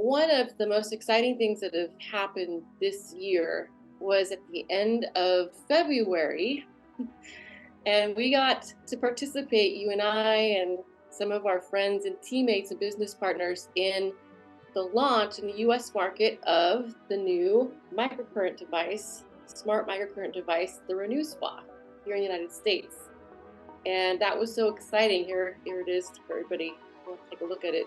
one of the most exciting things that have happened this year was at the end of February, and we got to participate, you and I, and some of our friends and teammates and business partners, in the launch in the US market of the new microcurrent device, smart microcurrent device, the Renew Spa, here in the United States. And that was so exciting. Here it is for everybody. We'll take a look at it.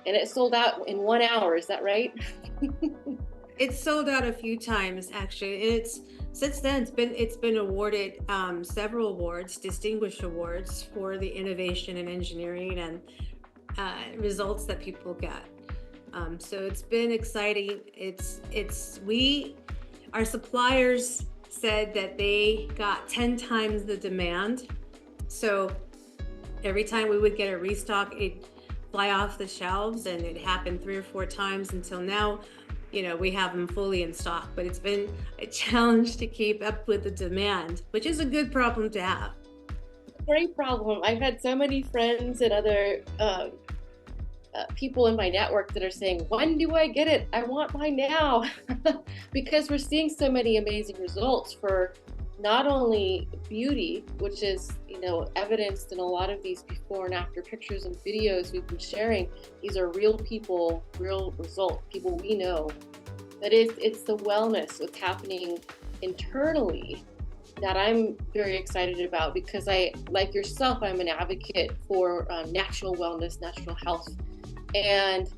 And it sold out in 1 hour. Is that right? It's sold out a few times actually. It's since then it's been awarded several awards, distinguished awards for the innovation and engineering and results that people get. So it's been exciting. Our suppliers said that they got 10 times the demand. So every time we would get a restock, it'd fly off the shelves, and it happened 3 or 4 times until now. We have them fully in stock, but it's been a challenge to keep up with the demand, which is a good problem to have. Great problem. I've had so many friends and other people in my network that are saying, when do I get it? I want mine now. Because we're seeing so many amazing results for not only beauty, which is, evidenced in a lot of these before and after pictures and videos we've been sharing. These are real people, real results, people we know. But it's the wellness, what's happening internally, that I'm very excited about, because like yourself, I'm an advocate for natural wellness, natural health. And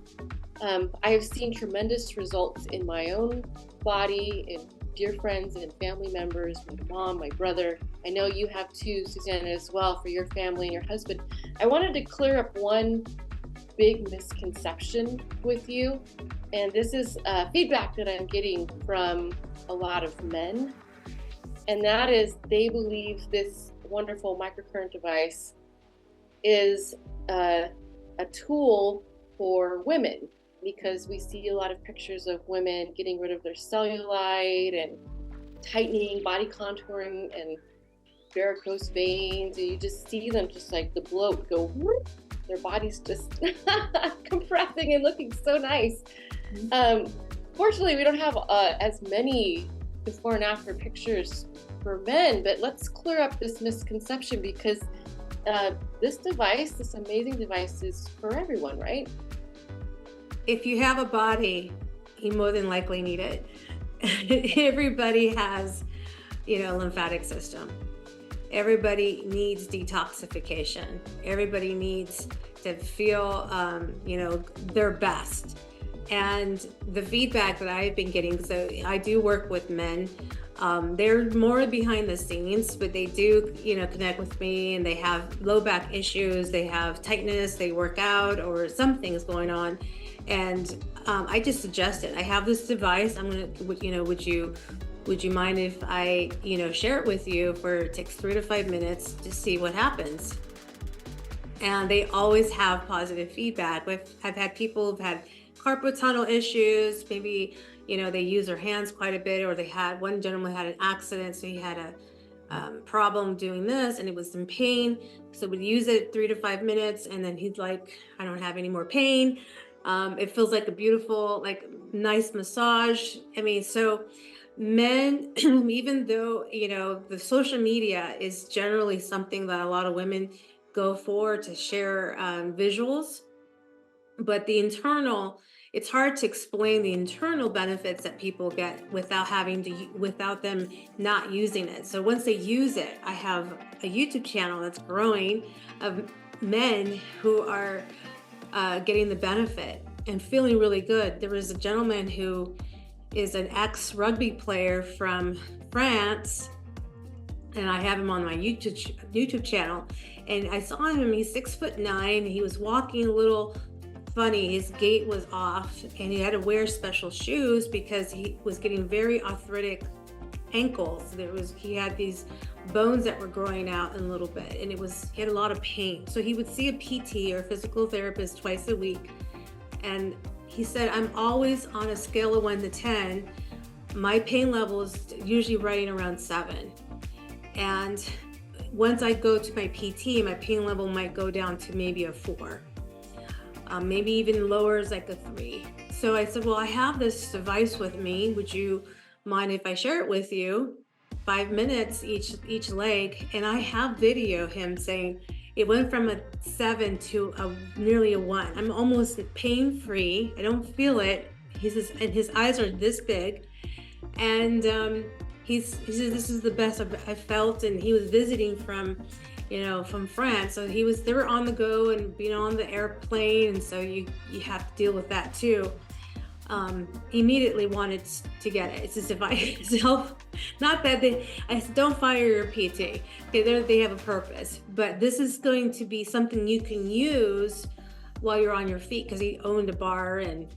I have seen tremendous results in my own body, in dear friends and family members, my mom, my brother. I know you have too, Susanna, as well, for your family and your husband. I wanted to clear up one big misconception with you. And this is feedback that I'm getting from a lot of men. And that is, they believe this wonderful microcurrent device is a tool for women, because we see a lot of pictures of women getting rid of their cellulite and tightening, body contouring, and varicose veins, and you just see them just like the bloat go whoop, their body's just compressing and looking so nice. Fortunately, we don't have as many before and after pictures for men, but let's clear up this misconception, because this amazing device is for everyone, right? If you have a body, you more than likely need it. Everybody has, lymphatic system. Everybody needs detoxification. Everybody needs to feel, their best. And the feedback that I've been getting, so I do work with men. They're more behind the scenes, but they do, connect with me, and they have low back issues, they have tightness, they work out, or something's going on. And I just suggested, I have this device. I'm gonna, would you mind if I, share it with you it takes 3 to 5 minutes to see what happens? And they always have positive feedback. I've had people who've had carpal tunnel issues. Maybe, they use their hands quite a bit, or one gentleman had an accident, so he had a problem doing this, and it was in pain. So we'd use it 3 to 5 minutes, and then he's like, I don't have any more pain. It feels like a beautiful, nice massage. So men, even though, the social media is generally something that a lot of women go for to share visuals, but it's hard to explain the internal benefits that people get without them not using it. So once they use it, I have a YouTube channel that's growing of men who are getting the benefit and feeling really good. There was a gentleman who is an ex-rugby player from France, and I have him on my YouTube channel. And I saw him, he's 6'9". He was walking a little funny, his gait was off, and he had to wear special shoes because he was getting very arthritic ankles. He had these bones that were growing out a little bit, and he had a lot of pain. So he would see a PT or physical therapist twice a week. And he said, I'm always on a scale of 1 to 10. My pain level is usually right around 7. And once I go to my PT, my pain level might go down to maybe a 4. maybe even lowers like a 3. So I said, well, I have this device with me. Would you mind if I share it with you? 5 minutes each leg. And I have video him saying it went from a 7 to nearly a 1. I'm almost pain free. I don't feel it. And his eyes are this big. And he says this is the best I've felt. And he was visiting from France, so they were on the go and being on the airplane, and so you have to deal with that too. He immediately wanted to get it. It's his device. Not that I said don't fire your PT. Okay, they have a purpose, but this is going to be something you can use while you're on your feet, because he owns a bar and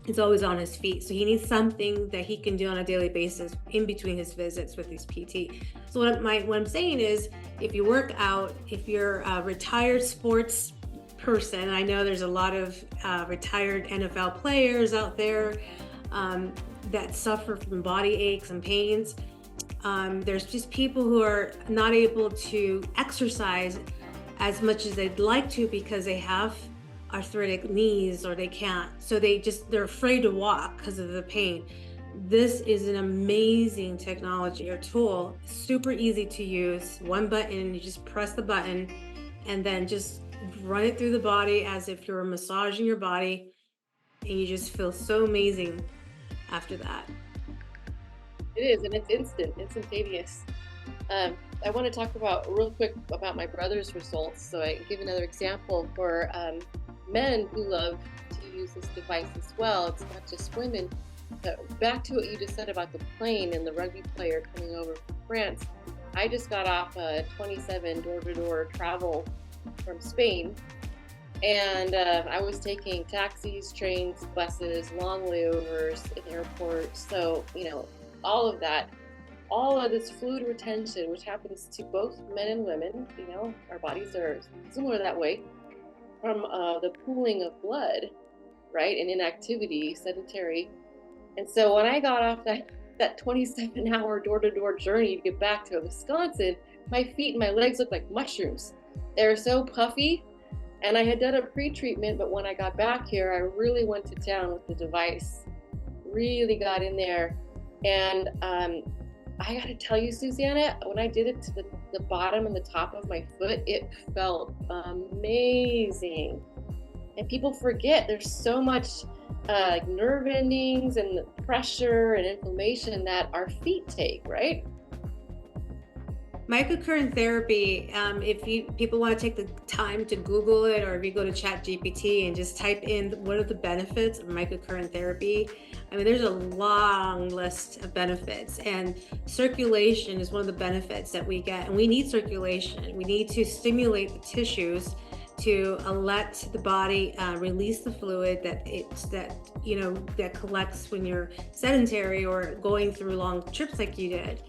it's always on his feet. So he needs something that he can do on a daily basis in between his visits with his PT. So what I'm saying is, if you work out, if you're a retired sports person, I know there's a lot of retired NFL players out there that suffer from body aches and pains. There's just people who are not able to exercise as much as they'd like to because they have arthritic knees, or they can't, so they're afraid to walk because of the pain. This is an amazing technology or tool, super easy to use. One button, you just press the button and then just run it through the body as if you're massaging your body, and you just feel so amazing after that. It is, and it's instantaneous. I want to talk real quick about my brother's results. So I give another example for men who love to use this device as well. It's not just women. But back to what you just said about the plane and the rugby player coming over from France. I just got off a 27 door-to-door travel from Spain, and I was taking taxis, trains, buses, long layovers in airports. So, all of that, all of this fluid retention, which happens to both men and women, our bodies are similar that way, from the pooling of blood, right, and inactivity, sedentary. And so when I got off that 27-hour door-to-door journey to get back to Wisconsin, my feet and my legs looked like mushrooms. They were so puffy, and I had done a pre-treatment, but when I got back here, I really went to town with the device, really got in there. And I got to tell you, Susanna, when I did it to the bottom and the top of my foot, it felt amazing. And people forget there's so much nerve endings and pressure and inflammation that our feet take, right? Microcurrent therapy, if people want to take the time to Google it, or if you go to ChatGPT and just type in what are the benefits of microcurrent therapy, I mean, there's a long list of benefits, and circulation is one of the benefits that we get, and we need circulation. We need to stimulate the tissues to let the body release the fluid that collects when you're sedentary or going through long trips like you did.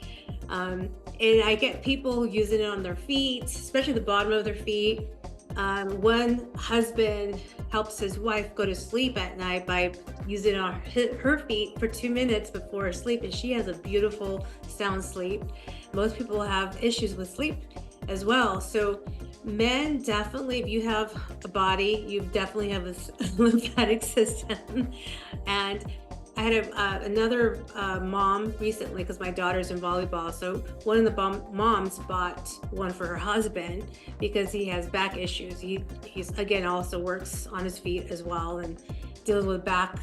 And I get people using it on their feet, especially the bottom of their feet. One husband helps his wife go to sleep at night by using it on her feet for 2 minutes before sleep, and she has a beautiful sound sleep. Most people have issues with sleep as well. So men, definitely, if you have a body, you definitely have a lymphatic system. And I had another mom recently, because my daughter's in volleyball. So one of the moms bought one for her husband because he has back issues. He's again also works on his feet as well and deals with back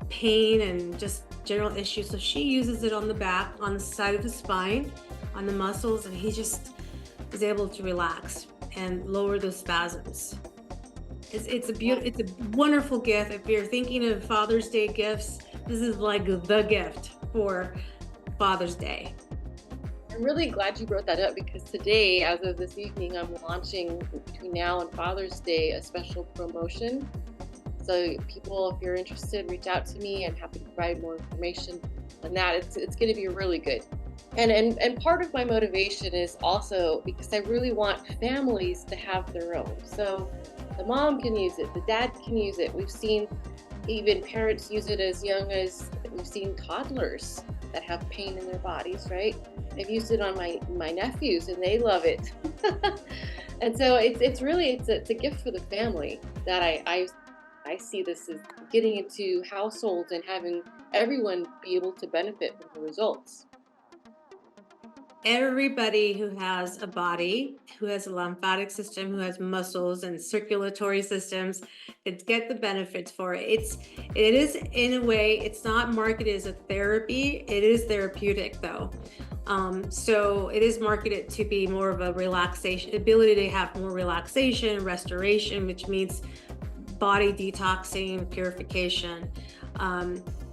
pain and just general issues. So she uses it on the back, on the side of the spine, on the muscles, and he just is able to relax and lower those spasms. It's a wonderful gift. If you're thinking of Father's Day gifts, this is like the gift for Father's Day. I'm really glad you brought that up, because today, as of this evening, I'm launching between now and Father's Day a special promotion. So people, if you're interested, reach out to me. I'm happy to provide more information on that. It's going to be really good. And part of my motivation is also because I really want families to have their own. So the mom can use it, the dad can use it. We've seen even parents use it as young as, we've seen toddlers that have pain in their bodies, right? I've used it on my nephews, and they love it. And so it's really it's a gift for the family that I see this as getting into households and having everyone be able to benefit from the results. Everybody who has a body, who has a lymphatic system, who has muscles and circulatory systems, it's get the benefits for it. It is, in a way, it's not marketed as a therapy. It is therapeutic though. So it is marketed to be more of a relaxation, ability to have more relaxation, restoration, which means body detoxing, purification.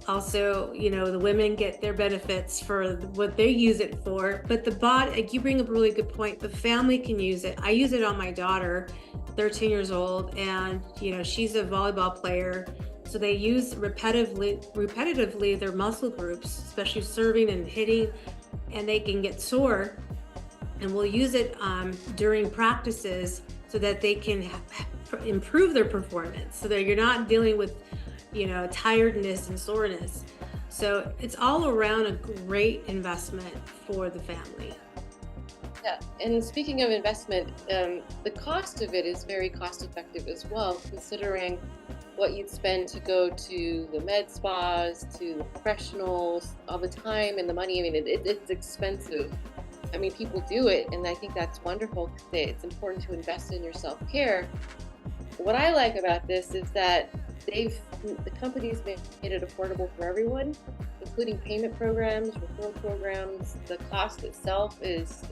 Also, the women get their benefits for what they use it for, but the body, like you bring up a really good point, the family can use it. I use it on my daughter, 13 years old, and she's a volleyball player. So they use repetitively their muscle groups, especially serving and hitting, and they can get sore. And we'll use it during practices so that they can improve their performance, so that you're not dealing with tiredness and soreness. So it's all around a great investment for the family. Yeah, and speaking of investment, the cost of it is very cost effective as well, considering what you'd spend to go to the med spas, to the professionals, all the time and the money. I mean, it's expensive. I mean, people do it, and I think that's wonderful. It's important to invest in your self-care. What I like about this is that the companies made it affordable for everyone, including payment programs, referral programs. The cost itself is,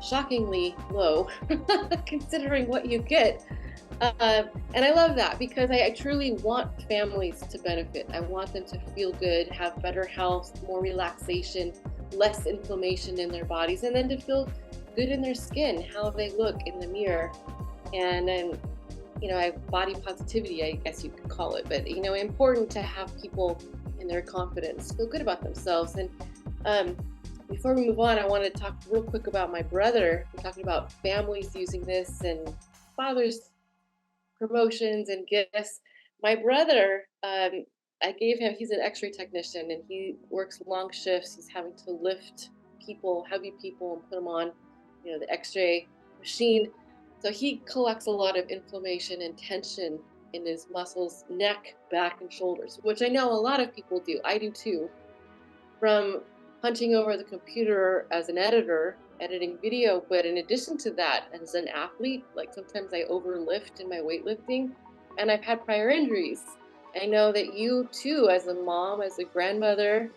shockingly low considering what you get. And I love that because I truly want families to benefit. I want them to feel good, have better health, more relaxation, less inflammation in their bodies, and then to feel good in their skin, how they look in the mirror. And then I body positivity, I guess you could call it, but important to have people in their confidence feel good about themselves. And before we move on, I want to talk real quick about my brother. We're talking about families using this and fathers promotions and gifts. My brother, I gave him, he's an x-ray technician and he works long shifts. He's having to lift heavy people and put them on the x-ray machine. So he collects a lot of inflammation and tension in his muscles, neck, back, and shoulders, which I know a lot of people do. I do too. From punching over the computer as an editor, editing video, but in addition to that, as an athlete, like sometimes I overlift in my weightlifting, and I've had prior injuries. I know that you too, as a mom, as a grandmother,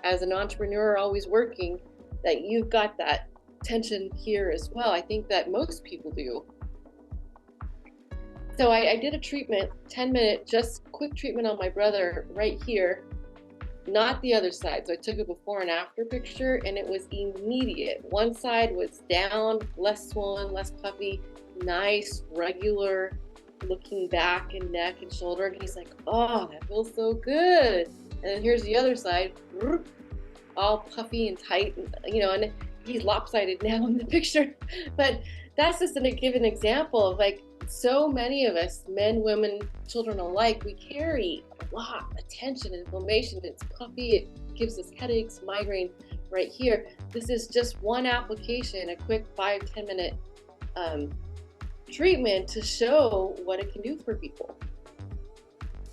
as an entrepreneur, always working, that you've got that tension here as well. I think that most people do. So I did a treatment, 10-minute, just quick treatment on my brother right here, not the other side. So I took a before and after picture and it was immediate. One side was down, less swollen, less puffy, nice, regular looking back and neck and shoulder. And he's like, oh, that feels so good. And then here's the other side, all puffy and tight, and he's lopsided now in the picture. But that's just to give an example of so many of us, men, women, children alike, we carry a lot of tension and inflammation. It's puffy, it gives us headaches, migraine right here. This is just one application, a quick 5-10 minute treatment to show what it can do for people.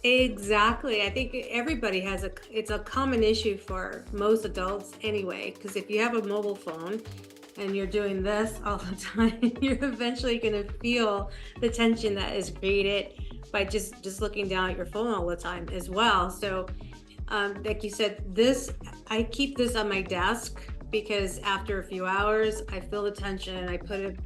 Exactly. I think everybody has it's a common issue for most adults anyway, because if you have a mobile phone and you're doing this all the time, you're eventually going to feel the tension that is created by just looking down at your phone all the time as well. So like you said, I keep this on my desk because after a few hours, I feel the tension and I put it,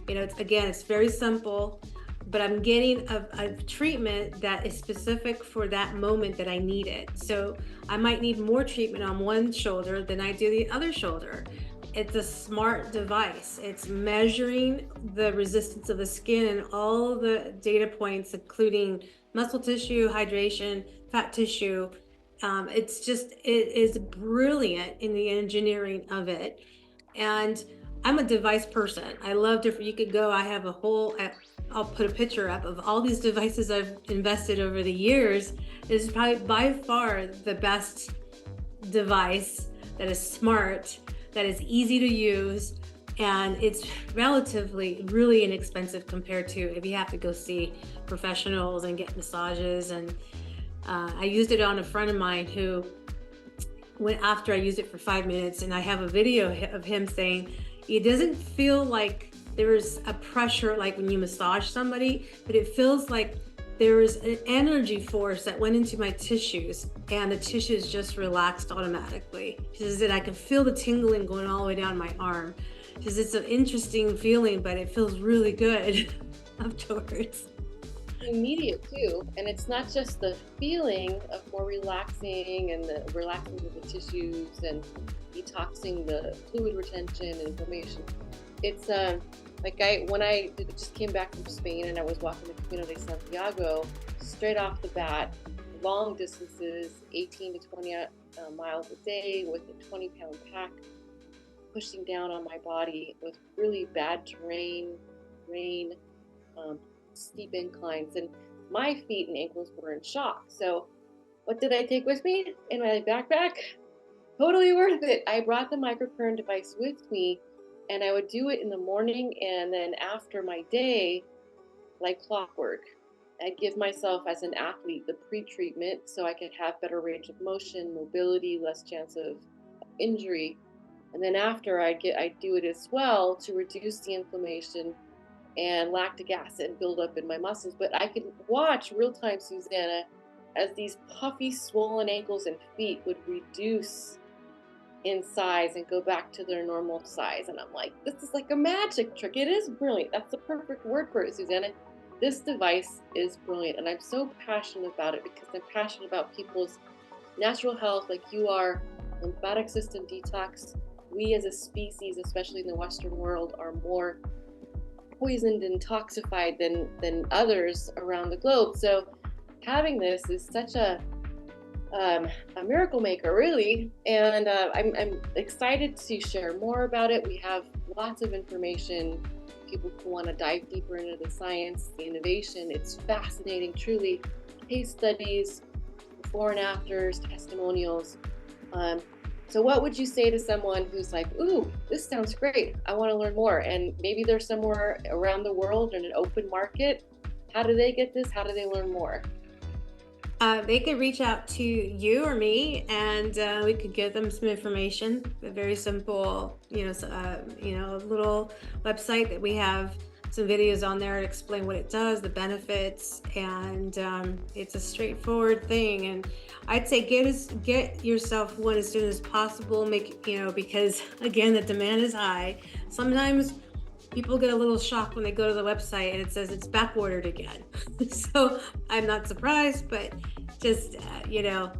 it's very simple, but I'm getting a treatment that is specific for that moment that I need it. So I might need more treatment on one shoulder than I do the other shoulder. It's a smart device. It's measuring the resistance of the skin and all the data points, including muscle tissue, hydration, fat tissue. It is brilliant in the engineering of it. And I'm a device person. I love different, you could go, I have I'll put a picture up of all these devices I've invested over the years. This is probably by far the best device that is smart, that is easy to use, And it's relatively really inexpensive compared to if you have to go see professionals and get massages. And I used it on a friend of mine who went after I used it for 5 minutes, and I have a video of him saying it doesn't feel like there's a pressure like when you massage somebody, but it feels like there was an energy force that went into my tissues, and the tissues just relaxed automatically. She says that I can feel the tingling going all the way down my arm. She says it's an interesting feeling, but it feels really good afterwards. Immediate too, and it's not just the feeling of more relaxing and the relaxing of the tissues and detoxing the fluid retention and inflammation. It's like when I just came back from Spain and I was walking the Camino de Santiago, straight off the bat, long distances, 18 to 20 miles a day with a 20-pound pack, pushing down on my body with really bad terrain, rain, steep inclines, and my feet and ankles were in shock. So what did I take with me in my backpack? Totally worth it. I brought the microcurrent device with me, and I would do it in the morning and then after my day, like clockwork. I'd give myself as an athlete the pre-treatment so I could have better range of motion, mobility, less chance of injury. And then after I do it as well to reduce the inflammation and lactic acid build up in my muscles. But I could watch real time, Susanna, as these puffy, swollen ankles and feet would reduce in size and go back to their normal size. And I'm like, this is like a magic trick. It is brilliant. That's the perfect word for it, Susanna. This device is brilliant. And I'm so passionate about it because I'm passionate about people's natural health like you are, lymphatic system detox. We as a species, especially in the Western world, are more poisoned and toxified than others around the globe. So having this is such a miracle maker, really. And I'm excited to share more about it. We have lots of information. People who want to dive deeper into the science, the innovation. It's fascinating, truly. Case studies, before and afters, testimonials. So what would you say to someone who's like, ooh, this sounds great. I want to learn more. And maybe they're somewhere around the world in an open market. How do they get this? How do they learn more? They could reach out to you or me, and we could give them some information. A very simple, little website that we have some videos on there to explain what it does, the benefits, and it's a straightforward thing. And I'd say get yourself one as soon as possible. Because again, the demand is high. Sometimes people get a little shocked when they go to the website and it says it's back ordered again. So I'm not surprised, but just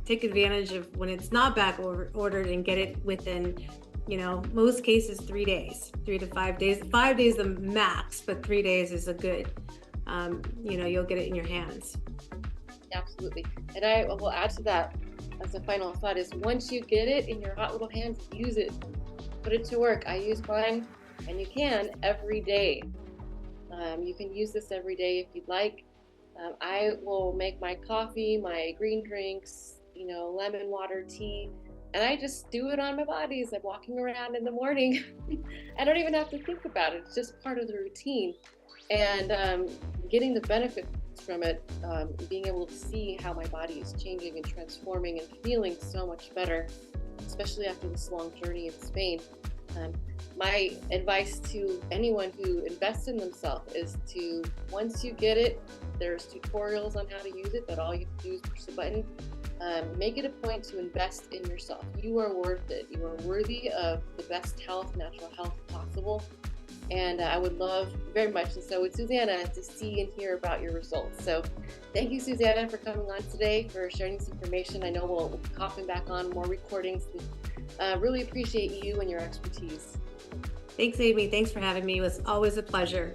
take advantage of when it's not back ordered and get it within most cases 3 days, 3 to 5 days. 5 days the max, but 3 days is a good you'll get it in your hands. Absolutely. And I will add to that as a final thought is once you get it in your hot little hands, use it, put it to work. I use mine, and you can every day. You can use this every day if you'd like. I will make my coffee, my green drinks, lemon water, tea, and I just do it on my body as I'm walking around in the morning. I don't even have to think about it. It's just part of the routine. And getting the benefits from it, being able to see how my body is changing and transforming and feeling so much better, especially after this long journey in Spain. My advice to anyone who invests in themselves is to, once you get it, there's tutorials on how to use it that all you have to do is push the button. Make it a point to invest in yourself. You are worth it. You are worthy of the best health, natural health possible. And I would love very much, and so with Susanna, to see and hear about your results. So thank you, Susanna, for coming on today, for sharing this information. I know we'll be hopping back on more recordings. Really appreciate you and your expertise. Thanks, Amie. Thanks for having me. It was always a pleasure.